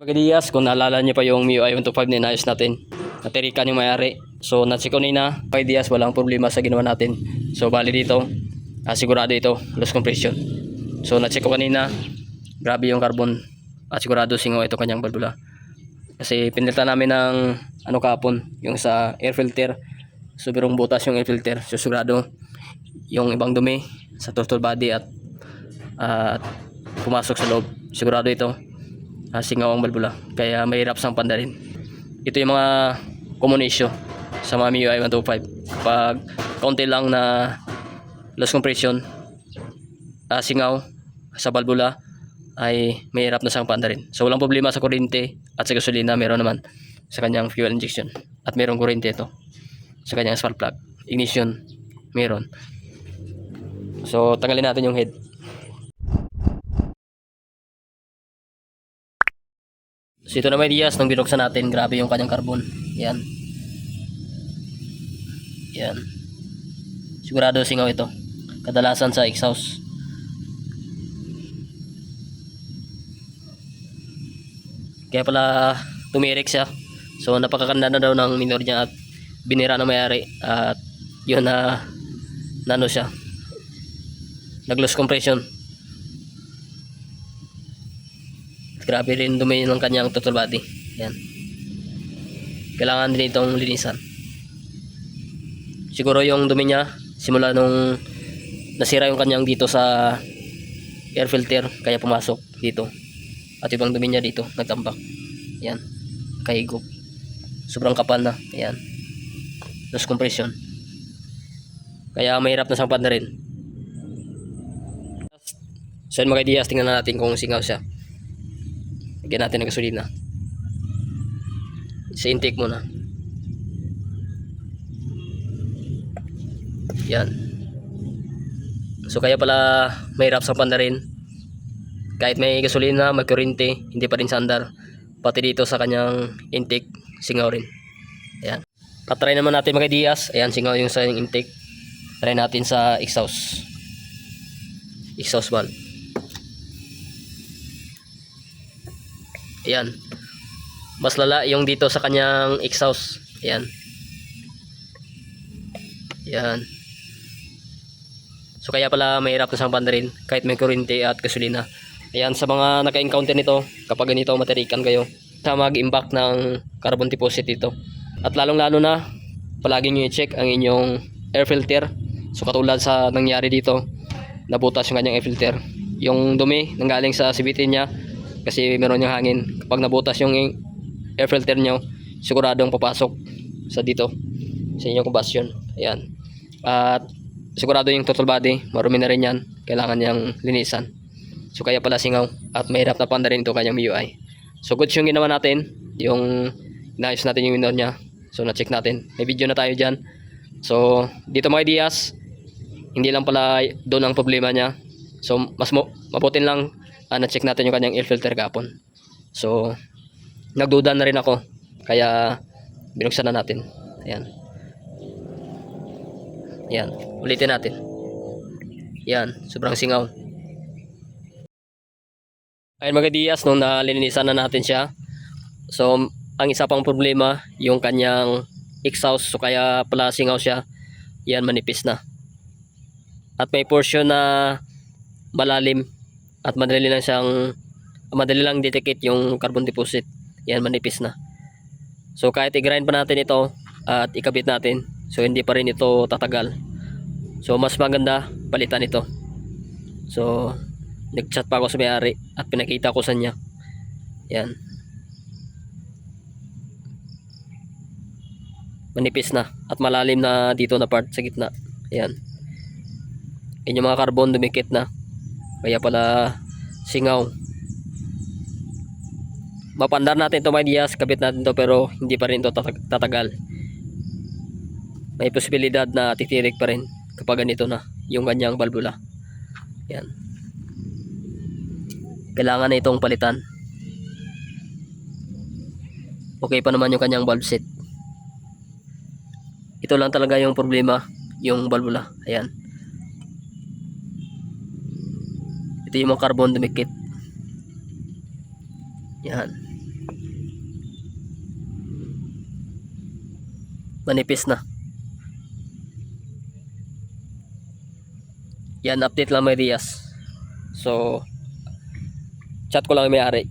Magandiyas, kung naalala niyo pa yung MIUI 125 na inayos natin, natirikan yung may-ari. So natsik ko na Magandiyas, walang problema sa ginawa natin. So bali dito, sigurado ito loss compression. So natsik ko kanina, grabe yung carbon at sigurado singaw ito kanyang balbula. Kasi pinilitan namin ng kahapon, yung sa air filter. So birong butas yung air filter. So sigurado yung ibang dumi sa throttle body at pumasok sa loob. Sigurado ito singaw ang balbula, kaya mahirap sang pandarin. Ito yung mga common issue sa mga MIUI 125. Pag kaunti lang na loss compression, singaw sa balbula, ay mahirap na sang pandarin. So walang problema sa kuryente at sa gasolina, meron naman sa kanyang fuel injection at merong kuryente ito sa kanyang spark plug, ignition meron. So tanggalin natin yung head. So ito na may diyas nung binuksan natin, grabe yung kanyang carbon. Yan. Yan. Sigurado singaw ito. Kadalasan sa exhaust. Kaya pala tumirik siya. So napakaganda na daw ng minor niya at binira na may-ari. At yun na nano siya. Nag-loss compression. Grabe rin dumi ng kanyang throttle body. Yan. Kailangan din itong linisan. Siguro yung dumi niya simula nung nasira yung kanyang dito sa air filter, kaya pumasok dito. At ibang dumi niya dito nagtambak. Yan. Kahigop. Sobrang kapal na. Yan. Loss compression. Kaya mahirap na sampad na rin. So yun mga ideas, tingnan na natin kung singaw siya. Lagyan natin ng gasolina. Sa intake muna. Yan. So kaya pala mahirap sa pandarin. Kahit may gasolina, may kuryente, hindi pa rin sandar. Pati dito sa kanyang intake, singaw rin. Ayan. Patry naman natin mga ideas. Ayan, singaw yung sa intake. Try natin sa exhaust. Exhaust valve. Ayan. Mas lala yung dito sa kanyang exhaust. Ayan. Ayan. So kaya pala mahirap na sang pandarin kahit may kuryente at gasolina. Ayan, sa mga naka-encounter nito, kapag ganito matirikan kayo, sa mag-impact ng carbon deposit dito. At lalong-lalo na, palagi nyo i-check ang inyong air filter. So katulad sa nangyari dito, nabutas yung kanyang air filter. Yung dumi nanggaling sa CVT niya, kasi meron yung hangin. Kapag nabutas yung air filter nyo, siguradong papasok sa dito, sa inyong combustion. Ayan. At sigurado yung throttle body, marumi na rin yan, kailangan niyang linisan. So kaya pala singaw at mahirap na panda rin ito kanyang MIUI. So good yung ginawa natin, yung inayos natin yung minor niya. So na-check natin, may video na tayo dyan. So dito mga ideas, hindi lang pala doon ang problema niya. So mas mabutin lang na-check natin yung kanyang air filter kapon. So nagduda na rin ako, kaya binuksan na natin. Ayan. Ayan, ulitin natin. Ayan, sobrang singaw. Ayun mga diyas, nung nalinisan na natin siya, so ang isa pang problema yung kanyang exhaust. So kaya pala singaw siya. Yan, manipis na. At may portion na malalim at madali lang detect yung carbon deposit. Yan, manipis na. So kahit i-grind pa natin ito at ikabit natin, so hindi pa rin ito tatagal. So mas maganda palitan ito. So nag-chat pa ako sa may-ari at pinakita ko sa niya. Yan. Manipis na at malalim na dito na part sa gitna. Yan. Yan yung mga carbon dumikit na. Kaya pala singaw. Mapandar natin ito mga ideas, kabit natin ito, pero hindi pa rin ito tatagal. May posibilidad na titirik pa rin kapag ganito na yung kanyang balbula. Yan. Kailangan na itong palitan. Okay pa naman yung kanyang valve set. Ito lang talaga yung problema, yung balbula. Ayan. Ito yung mga carbon dumikit. Yan. manipis na. Yan, update lang may Diaz. So, chat ko lang yung may-ari.